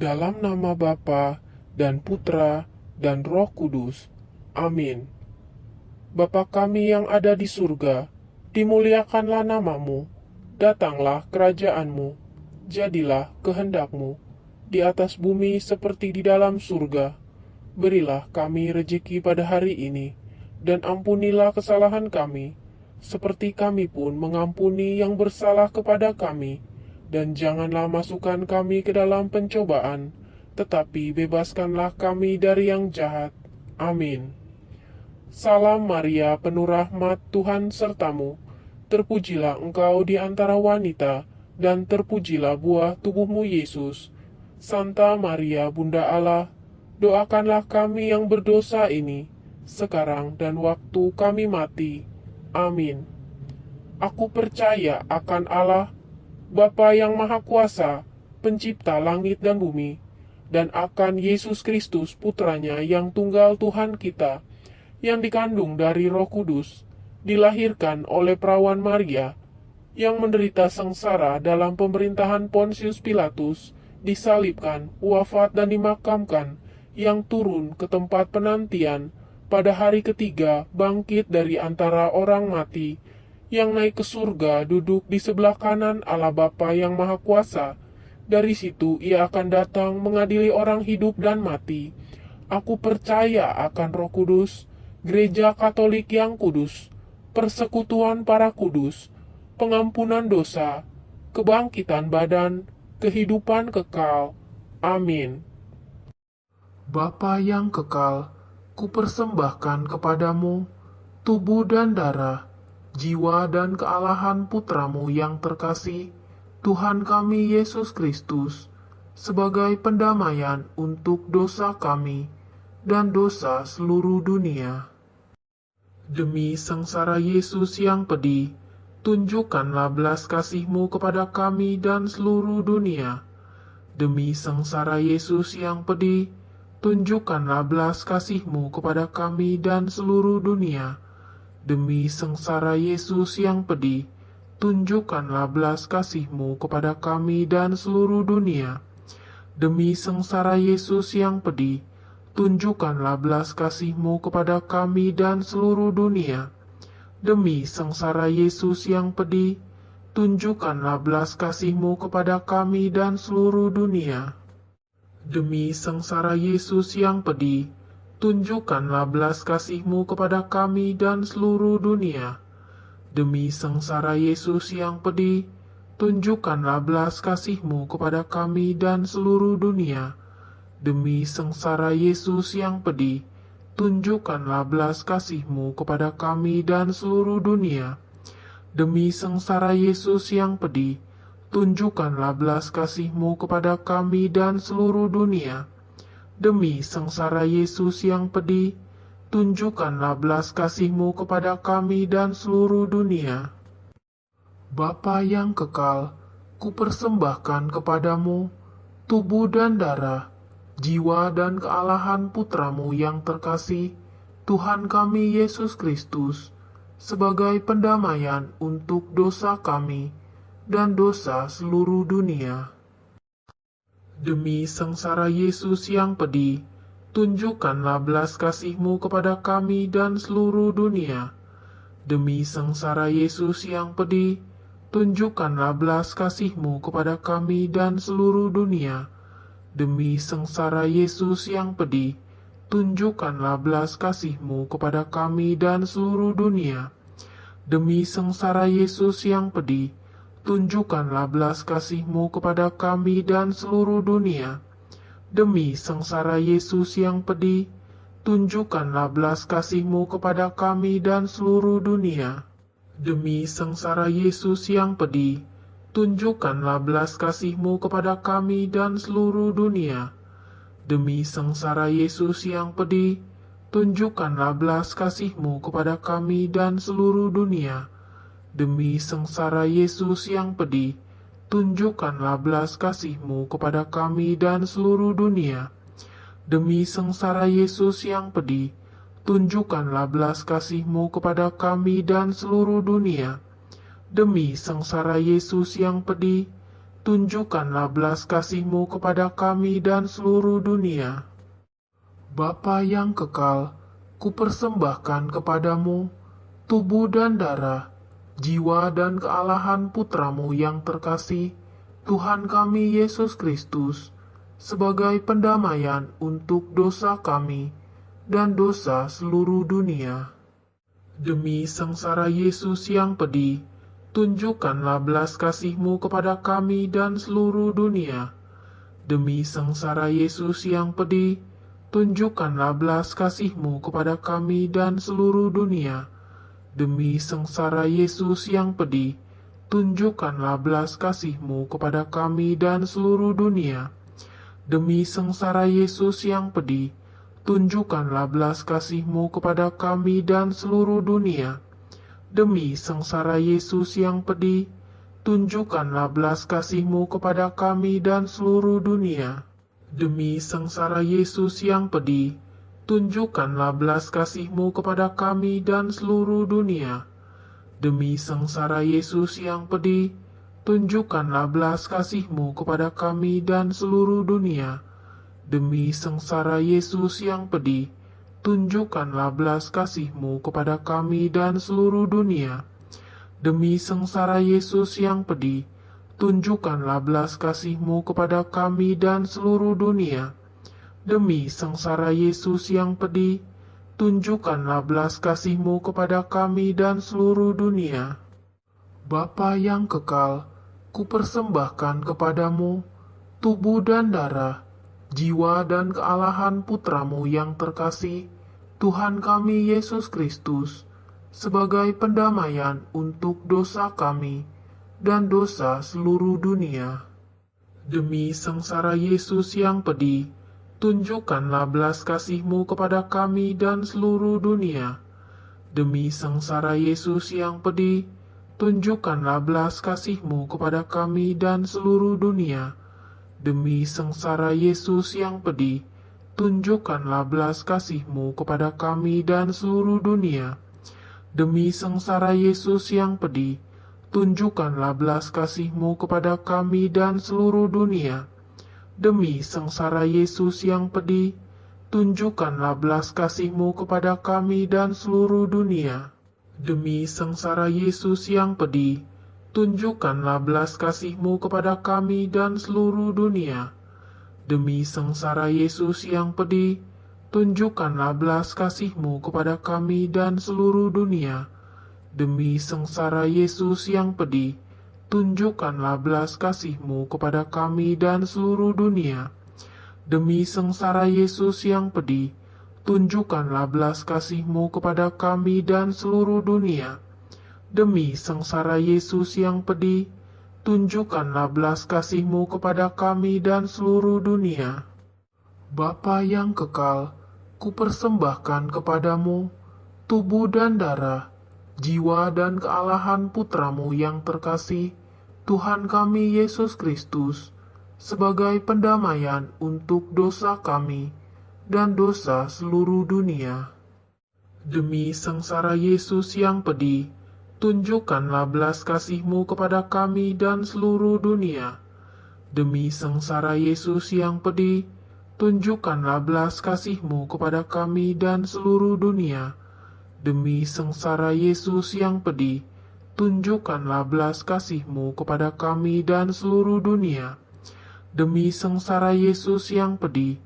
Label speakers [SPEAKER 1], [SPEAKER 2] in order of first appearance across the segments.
[SPEAKER 1] Dalam nama Bapa dan Putra dan Roh Kudus. Amin. Bapa kami yang ada di surga, dimuliakanlah namamu, datanglah kerajaanmu, jadilah kehendakmu, di atas bumi seperti di dalam surga. Berilah kami rejeki pada hari ini, dan ampunilah kesalahan kami, seperti kami pun mengampuni yang bersalah kepada kami. Dan janganlah masukkan kami ke dalam pencobaan, tetapi bebaskanlah kami dari yang jahat. Amin. Salam Maria, penuh rahmat, Tuhan sertamu. Terpujilah engkau di antara wanita, dan terpujilah buah tubuhmu Yesus. Santa Maria, Bunda Allah, doakanlah kami yang berdosa ini, sekarang dan waktu kami mati. Amin. Aku percaya akan Allah, Bapa yang Maha Kuasa, pencipta langit dan bumi, dan akan Yesus Kristus putranya yang tunggal Tuhan kita, yang dikandung dari Roh Kudus, dilahirkan oleh perawan Maria, yang menderita sengsara dalam pemerintahan Pontius Pilatus, disalibkan, wafat dan dimakamkan, yang turun ke tempat penantian, pada hari ketiga bangkit dari antara orang mati, yang naik ke surga duduk di sebelah kanan Allah Bapa yang Maha Kuasa. Dari situ ia akan datang mengadili orang hidup dan mati. Aku percaya akan Roh Kudus, Gereja Katolik yang kudus, persekutuan para kudus, pengampunan dosa, kebangkitan badan, kehidupan kekal. Amin. Bapa yang kekal, kupersembahkan kepadamu tubuh dan darah, jiwa dan kealahan putramu yang terkasih, Tuhan kami Yesus Kristus, sebagai pendamaian untuk dosa kami dan dosa seluruh dunia. Demi sengsara Yesus yang pedih, tunjukkanlah belas kasih-Mu kepada kami dan seluruh dunia. Demi sengsara Yesus yang pedih, tunjukkanlah belas kasih-Mu kepada kami dan seluruh dunia. Demi sengsara Yesus yang pedih, tunjukkanlah belas kasih-Mu kepada kami dan seluruh dunia. Demi sengsara Yesus yang pedih, tunjukkanlah belas kasih-Mu kepada kami dan seluruh dunia. Demi sengsara Yesus yang pedih, tunjukkanlah belas kasih-Mu kepada kami dan seluruh dunia. Demi sengsara Yesus yang pedih, tunjukkanlah belas kasih-Mu kepada kami dan seluruh dunia. Demi sengsara Yesus yang pedih, tunjukkanlah belas kasih-Mu kepada kami dan seluruh dunia. Demi sengsara Yesus yang pedih, tunjukkanlah belas kasih-Mu kepada kami dan seluruh dunia. Demi sengsara Yesus yang pedih, tunjukkanlah belas kasih-Mu kepada kami dan seluruh dunia. Demi sengsara Yesus yang pedih, tunjukkanlah belas kasih-Mu kepada kami dan seluruh dunia. Bapa yang kekal, kupersembahkan kepadamu tubuh dan darah, jiwa dan kealahan putramu yang terkasih, Tuhan kami Yesus Kristus, sebagai pendamaian untuk dosa kami dan dosa seluruh dunia. Demi sengsara Yesus yang pedih, tunjukkanlah belas kasih-Mu kepada kami dan seluruh dunia. Demi sengsara Yesus yang pedih, tunjukkanlah belas kasih-Mu kepada kami dan seluruh dunia. Demi sengsara Yesus yang pedih, tunjukkanlah belas kasih-Mu kepada kami dan seluruh dunia. Demi sengsara Yesus yang pedih, tunjukkanlah belas kasih-Mu kepada kami dan seluruh dunia. Demi sengsara Yesus yang pedih, tunjukkanlah belas kasih-Mu kepada kami dan seluruh dunia. Demi sengsara Yesus yang pedih, tunjukkanlah belas kasih-Mu kepada kami dan seluruh dunia. Demi sengsara Yesus yang pedih, tunjukkanlah belas kasih-Mu kepada kami dan seluruh dunia. Demi sengsara Yesus yang pedih, tunjukkanlah belas kasih-Mu kepada kami dan seluruh dunia. Demi sengsara Yesus yang pedih, tunjukkanlah belas kasih-Mu kepada kami dan seluruh dunia. Demi sengsara Yesus yang pedih, tunjukkanlah belas kasih-Mu kepada kami dan seluruh dunia. Bapa yang kekal, kupersembahkan kepadamu tubuh dan darah, jiwa dan kealahan Putra-Mu yang terkasih, Tuhan kami Yesus Kristus, sebagai pendamaian untuk dosa kami dan dosa seluruh dunia. Demi sengsara Yesus yang pedih, tunjukkanlah belas kasih-Mu kepada kami dan seluruh dunia. Demi sengsara Yesus yang pedih, tunjukkanlah belas kasih-Mu kepada kami dan seluruh dunia. Demi sengsara Yesus yang pedih, tunjukkanlah belas kasih-Mu kepada kami dan seluruh dunia. Demi sengsara Yesus yang pedih, tunjukkanlah belas kasih-Mu kepada kami dan seluruh dunia. Demi sengsara Yesus yang pedih, tunjukkanlah belas kasih-Mu kepada kami dan seluruh dunia. Demi sengsara Yesus yang pedih, tunjukkanlah belas kasih-Mu kepada kami dan seluruh dunia. Demi sengsara Yesus yang pedih, tunjukkanlah belas kasih-Mu kepada kami dan seluruh dunia. Demi sengsara Yesus yang pedih, tunjukkanlah belas kasih-Mu kepada kami dan seluruh dunia. Demi sengsara Yesus yang pedih, tunjukkanlah belas kasih-Mu kepada kami dan seluruh dunia. Demi sengsara Yesus yang pedih, tunjukkanlah belas kasih-Mu kepada kami dan seluruh dunia. Bapa yang kekal, kupersembahkan kepadamu tubuh dan darah, jiwa dan kealahan Putra-Mu yang terkasih, Tuhan kami Yesus Kristus, sebagai pendamaian untuk dosa kami dan dosa seluruh dunia. Demi sengsara Yesus yang pedih, tunjukkanlah belas kasih-Mu kepada kami dan seluruh dunia. Demi sengsara Yesus yang pedih, tunjukkanlah belas kasih-Mu kepada kami dan seluruh dunia. Demi sengsara Yesus yang pedih, tunjukkanlah belas kasih-Mu kepada kami dan seluruh dunia. Demi sengsara Yesus yang pedih, tunjukkanlah belas kasih-Mu kepada kami dan seluruh dunia. Demi sengsara Yesus yang pedih, tunjukkanlah belas kasih-Mu kepada kami dan seluruh dunia. Demi sengsara Yesus yang pedih, tunjukkanlah belas kasih-Mu kepada kami dan seluruh dunia. Demi sengsara Yesus yang pedih, tunjukkanlah belas kasih-Mu kepada kami dan seluruh dunia. Demi sengsara Yesus yang pedih, tunjukkanlah belas kasih-Mu kepada kami dan seluruh dunia. Demi sengsara Yesus yang pedih, tunjukkanlah belas kasih-Mu kepada kami dan seluruh dunia. Demi sengsara Yesus yang pedih, tunjukkanlah belas kasih-Mu kepada kami dan seluruh dunia. Bapa yang kekal, kupersembahkan kepadamu tubuh dan darah, jiwa dan kealahan Putra-Mu yang terkasih, Tuhan kami Yesus Kristus, sebagai pendamaian untuk dosa kami dan dosa seluruh dunia. Demi sengsara Yesus yang pedih, tunjukkanlah belas kasih-Mu kepada kami dan seluruh dunia. Demi sengsara Yesus yang pedih, tunjukkanlah belas kasih-Mu kepada kami dan seluruh dunia. Demi sengsara Yesus yang pedih, tunjukkanlah belas kasih-Mu kepada kami dan seluruh dunia. Demi sengsara Yesus yang pedih,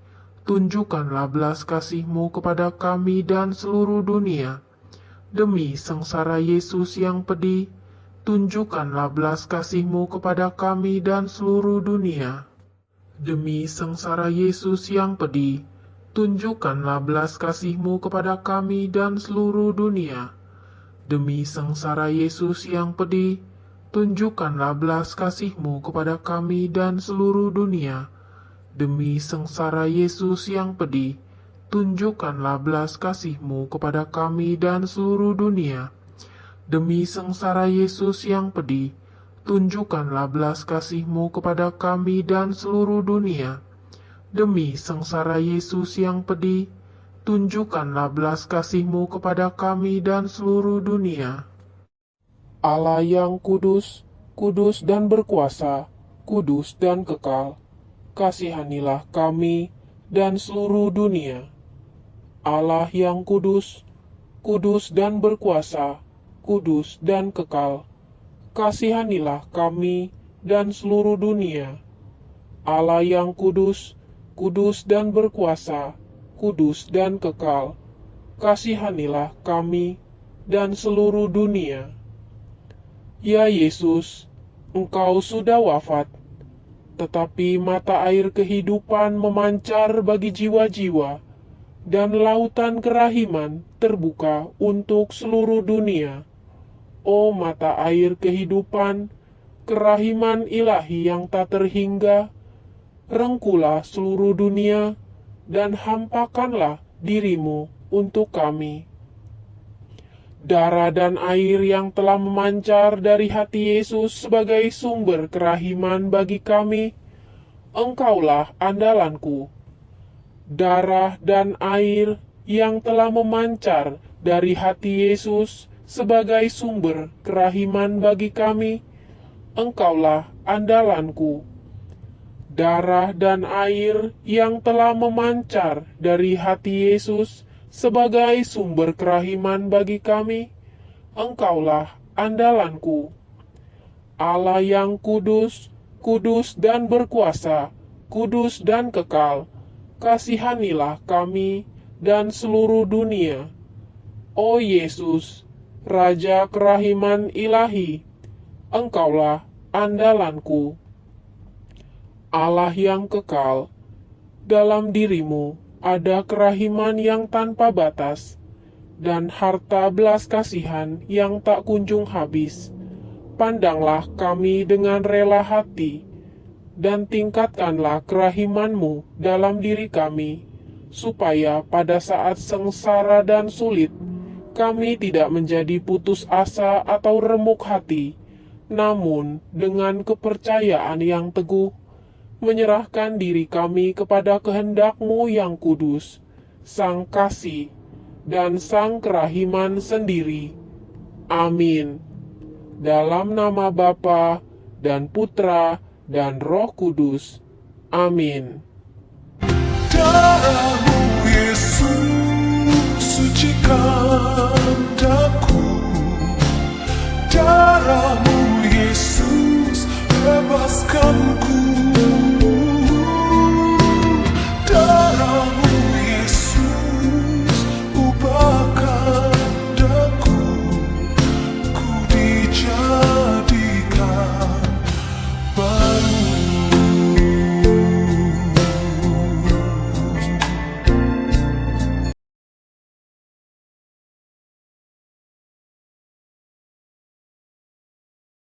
[SPEAKER 1] tunjukkanlah belas kasih-Mu kepada kami dan seluruh dunia. Demi sengsara Yesus yang pedih, tunjukkanlah belas kasih-Mu kepada kami dan seluruh dunia. Demi sengsara Yesus yang pedih, tunjukkanlah belas kasih-Mu kepada kami dan seluruh dunia. Demi sengsara Yesus yang pedih, tunjukkanlah belas kasih-Mu kepada kami dan seluruh dunia. Demi sengsara Yesus yang pedih, tunjukkanlah belas kasih-Mu kepada kami dan seluruh dunia. Demi sengsara Yesus yang pedih, tunjukkanlah belas kasih-Mu kepada kami dan seluruh dunia. Demi sengsara Yesus yang pedih, tunjukkanlah belas kasih-Mu kepada kami dan seluruh dunia. Allah yang kudus, kudus dan berkuasa, kudus dan kekal, kasihanilah kami dan seluruh dunia. Allah yang kudus, kudus dan berkuasa, kudus dan kekal, kasihanilah kami dan seluruh dunia. Allah yang kudus, kudus dan berkuasa, kudus dan kekal, kasihanilah kami dan seluruh dunia. Ya Yesus, Engkau sudah wafat, tetapi mata air kehidupan memancar bagi jiwa-jiwa, dan lautan kerahiman terbuka untuk seluruh dunia. O mata air kehidupan, kerahiman ilahi yang tak terhingga, rengkulah seluruh dunia, dan hampakanlah dirimu untuk kami. Darah dan air yang telah memancar dari hati Yesus sebagai sumber kerahiman bagi kami, Engkaulah andalanku. Darah dan air yang telah memancar dari hati Yesus sebagai sumber kerahiman bagi kami, Engkaulah andalanku. Darah dan air yang telah memancar dari hati Yesus sebagai sumber kerahiman bagi kami, Engkaulah andalanku. Allah yang kudus, kudus dan berkuasa, kudus dan kekal, kasihanilah kami dan seluruh dunia. O Yesus, Raja kerahiman ilahi, Engkaulah andalanku. Allah yang kekal, dalam dirimu ada kerahiman yang tanpa batas, dan harta belas kasihan yang tak kunjung habis. Pandanglah kami dengan rela hati, dan tingkatkanlah kerahiman-Mu dalam diri kami, supaya pada saat sengsara dan sulit, kami tidak menjadi putus asa atau remuk hati, namun dengan kepercayaan yang teguh, menyerahkan diri kami kepada kehendak-Mu yang kudus, Sang Kasih, dan Sang Kerahiman sendiri. Amin. Dalam nama Bapa dan Putra dan Roh Kudus. Amin.
[SPEAKER 2] Darah-Mu